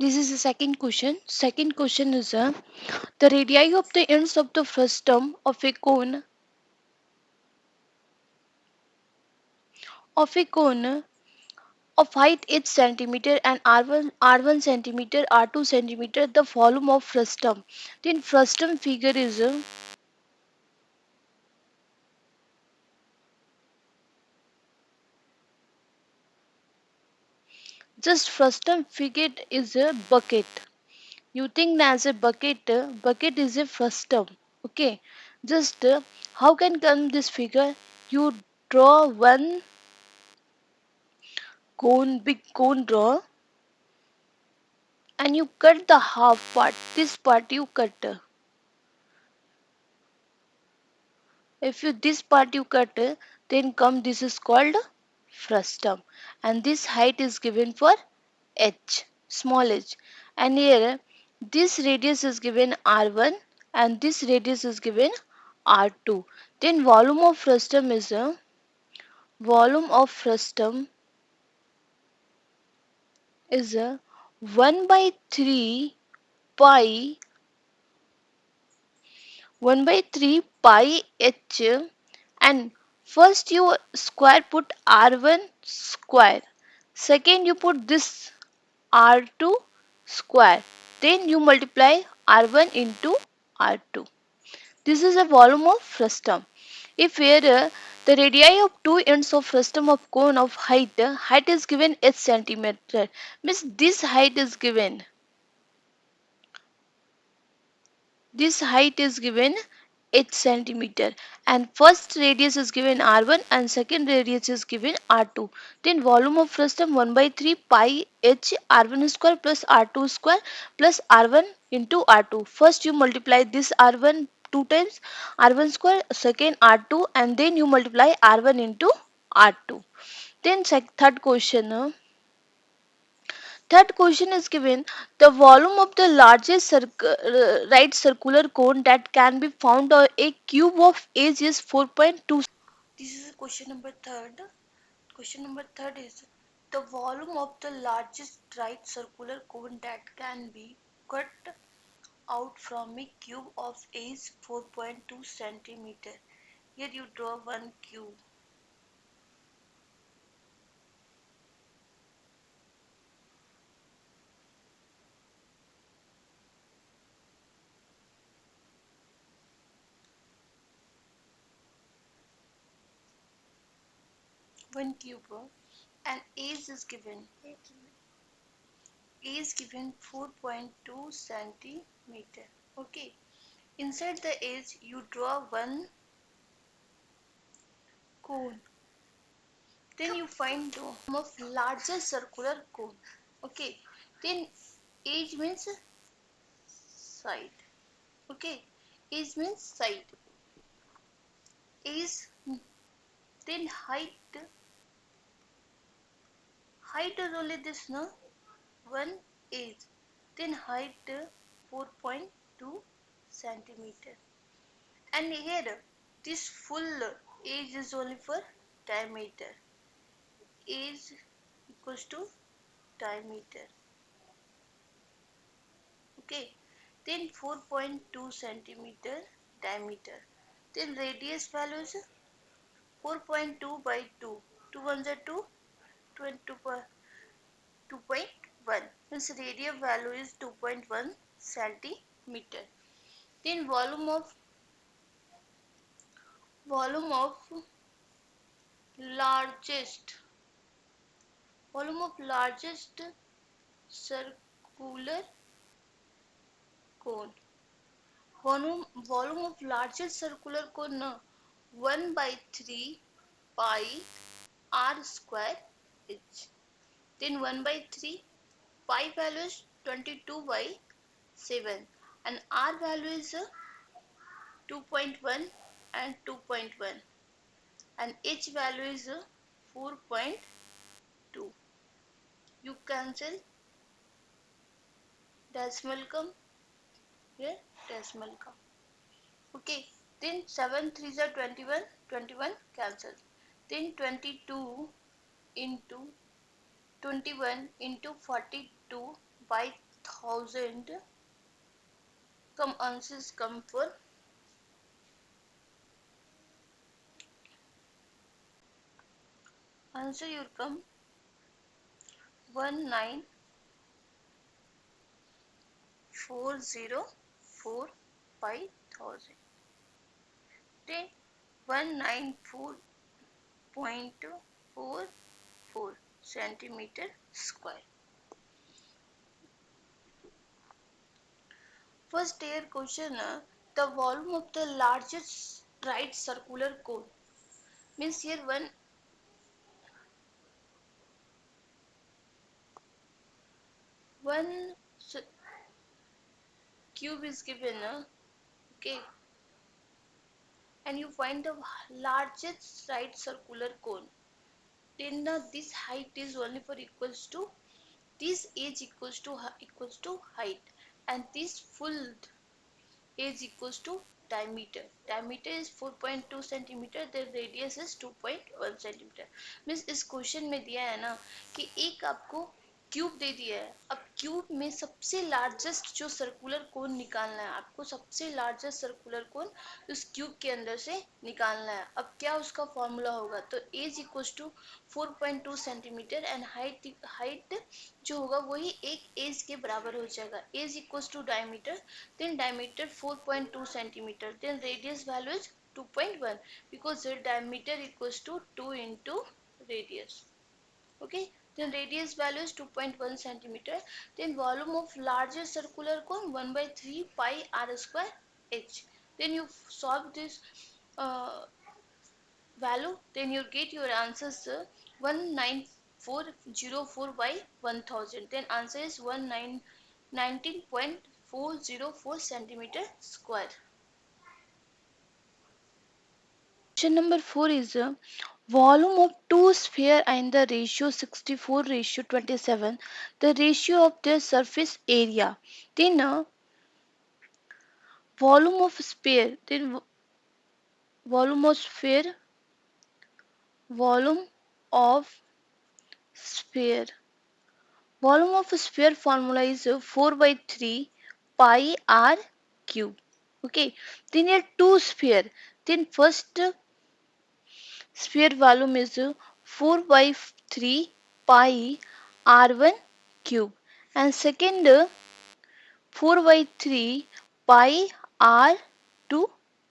This is the second question. Second question is the radii of the ends of the frustum of a cone of height h centimeter and r1 centimeter r2 centimeter the volume of frustum. Then frustum figure is just frustum figure is a bucket. You think as a bucket, bucket is a frustum. Okay, just how can come this figure? You draw one cone, big cone draw, and you cut the half part. This part you cut. If you this part you cut, then come this is called frustum, and this height is given for h, small h, and here this radius is given r1 and this radius is given r2. Then volume of frustum is a 1 by 3 pi 1 by 3 pi h, and first you square put r1 square, second you put this r2 square, then you multiply r1 into r2. This is a volume of frustum. If here the radii of two ends of frustum of cone of height is given h centimeter, means this height is given h centimeter, and first radius is given r1 and second radius is given r2. Then volume of frustum 1 by 3 pi h r1 square plus r2 square plus r1 into r2. First you multiply this r1 two times r1 square, second r2, and then you multiply r1 into r2. Then third question. Third question is given the volume of the largest right circular cone that can be found on a cube of age is 4.2. This is question number third. Question number third is the volume of the largest right circular cone that can be cut out from a cube of age 4.2 centimeter. Here you draw one cube. One cube, and age is given. Is given 4.2 centimeter. Okay, inside the edge you draw one cone, then you find the volume of largest circular cone. Okay, then edge means side. Okay, edge means side. Edge, then height is only this, no, one edge, then height 4.2 centimeter, and here this full age is only for diameter. Age equals to diameter. Okay, then 4.2 centimeter diameter. Then radius value is 4.2 by 2. 2 ones are 2, 2.1. Means radius value is 2.1 centimeter. Then volume of largest circular cone. Volume of largest circular cone, 1 by 3 pi r square h. Then 1 by 3 pi value is 22 by 7 and r value is 2.1 and 2.1 and h value is 4.2. You cancel, decimal come here, decimal come. Okay, then 7 3s are 21, 21 cancel. Then 22 into 21 into 42 by 1000 come answers come for answer will come 194045000. Then 194.44 centimeter square. First year question, the volume of the largest right circular cone means here one cube is given, okay, and you find the largest right circular cone. Then this height is only for equals to this age equals to height, and this full age equals to diameter. Diameter is 4.2 centimeter, the radius is 2.1 centimeter. Means इस question में दिया है ना कि एक आपको cube दे दिया है, अब क्यूब में सबसे लार्जेस्ट जो सर्कुलर कोन निकालना है आपको, सबसे लार्जेस्ट सर्कुलर कोन उस क्यूब के अंदर से निकालना है. अब क्या उसका फॉर्मूला होगा, तो edge equals to 4.2 centimetre and height जो होगा वही एक एज के बराबर हो जाएगा. Edge equals to diameter, then diameter 4.2 centimeter, then radius value is 2.1 because the diameter equals to 2 into radius. Okay, then radius value is 2.1 centimeter. Then volume of larger circular cone 1 by 3 pi r square h. Then you solve this value, then you get your answers 19404 by 1000. Then answer is 19.404 centimeter square. Question number 4 is volume of two sphere and the ratio 64:27, the ratio of their surface area. Then volume of sphere, then volume of sphere, volume of sphere. Volume of a sphere formula is 4 by 3 pi r cube. Okay, then here two sphere. Then first sphere volume is 4 by 3 pi r1 cube, and second 4 by 3 pi r2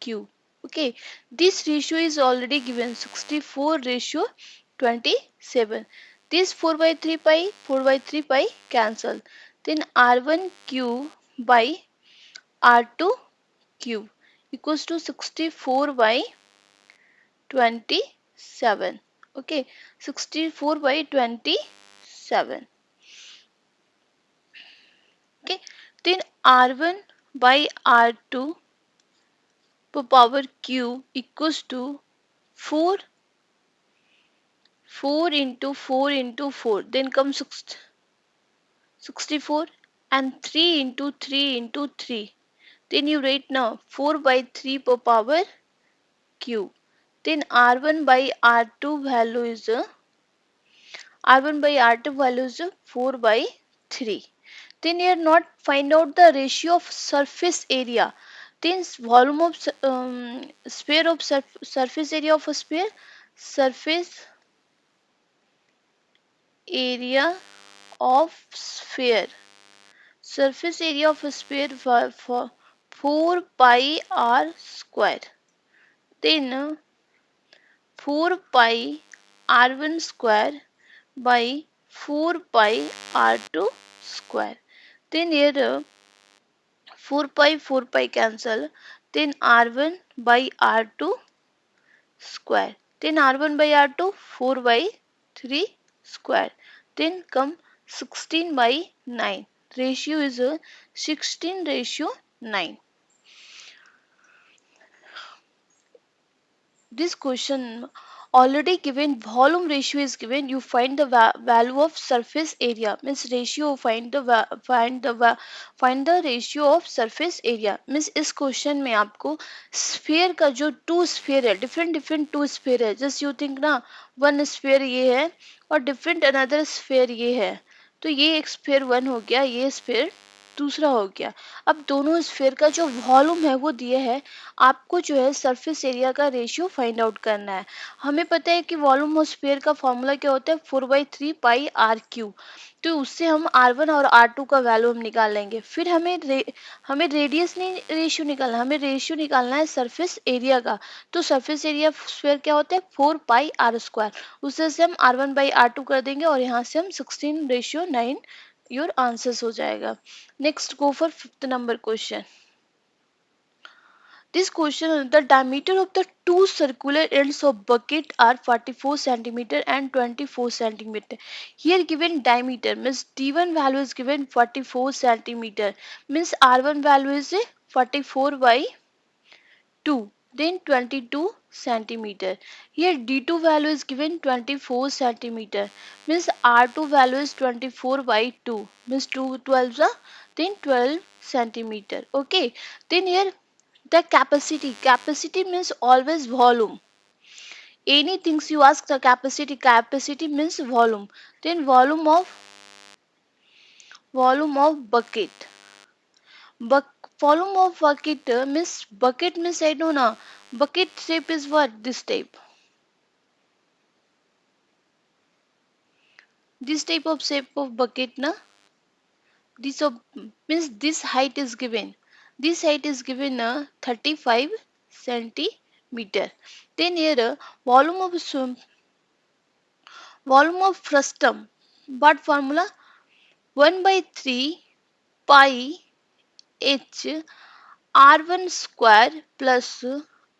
cube. Okay, this ratio is already given 64:27. This 4 by 3 pi, 4 by 3 pi cancel. Then r1 cube by r2 cube equals to 64 by 27. Okay, 64 by 27. Okay, then r1 by r2 per power cube equals to 4 into 4 into 4, then comes 64, and 3 into 3 into 3, then you write now 4 by 3 per power cube. Then r1 by r2 value is 4 by 3. Then you are not find out the ratio of surface area. Then volume of sphere of surface area of a sphere, surface area of sphere, surface area of a sphere for 4 pi r square. Then 4 pi r1 square by 4 pi r2 square. Then here 4 pi cancel, then r1 by r2 square, then r1 by r2 4 by 3 square, then come 16 by 9, ratio is 16:9. This question already given, volume ratio is given, you find the value of surface area, means ratio, find the ratio of surface area. means इस question में आपको sphere का जो to sphere है, different to sphere है, just you think ना one sphere ये है और डिफरेंट अनदर स्फीयर ये है, तो ये एक स्फीयर वन हो गया, ये स्फीयर दूसरा हो गया। अब दोनों स्फीयर का जो वॉल्यूम है वो दिए है, आपको जो है सरफेस एरिया का रेशियो फाइंड आउट करना है। हमें पता है कि वॉल्यूम ऑफ स्फीयर का फॉर्मूला क्या होता है, 4/3 पाई r क्यू। तो उससे हम R1 और R2 का वैल्यू हम निकाल लेंगे। फिर हमें रेडियस नहीं रेशियो निकालना, हमें रेशियो निकालना है सरफेस एरिया का। तो सरफेस एरिया स्क्वायर क्या होता है, 4 पाई r स्क्वायर। उससे से हम R1/R2 कर देंगे और यहाँ से हम 16:9 योर आंसर्स हो जाएगा। Next go for fifth number question. This question, the diameter of the two circular ends of bucket are 44 centimeter and 24 centimeter. Here given diameter means D1 value is given 44 centimeter, means R1 value is 44 by 2, then 22 centimeter. Here D2 value is given 24 centimeter, means R2 value is 24 by 2, means 2 12 then 12 centimeter. Okay, then here the capacity means always volume. Anything you ask the capacity means volume. Then volume of bucket. Volume of bucket means I know na. Bucket shape is what, this type. This type of shape of bucket na. This of, means this height is given. This height is given 35 centimeter. Then here volume of frustum. What formula? 1 by 3 pi h r1 square plus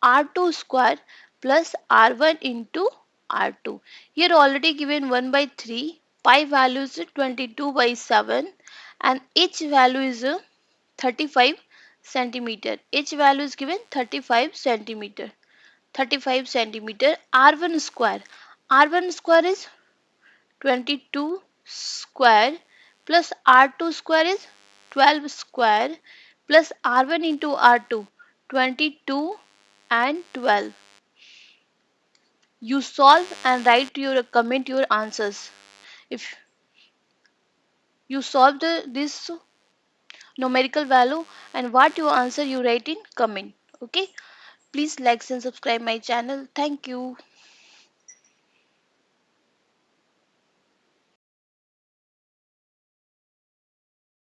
r2 square plus r1 into r2. Here already given 1 by 3, pi value is 22 by 7 and h value is 35 centimeter. H value is given 35 centimeter. 35 centimeter. R1 square. R1 square is 22 square plus R2 square is 12 square plus R1 into R2 22 and 12. You solve and write your comment your answers. If you solve this numerical value and what you answer you write in comment. Okay, please like and subscribe my channel. Thank you.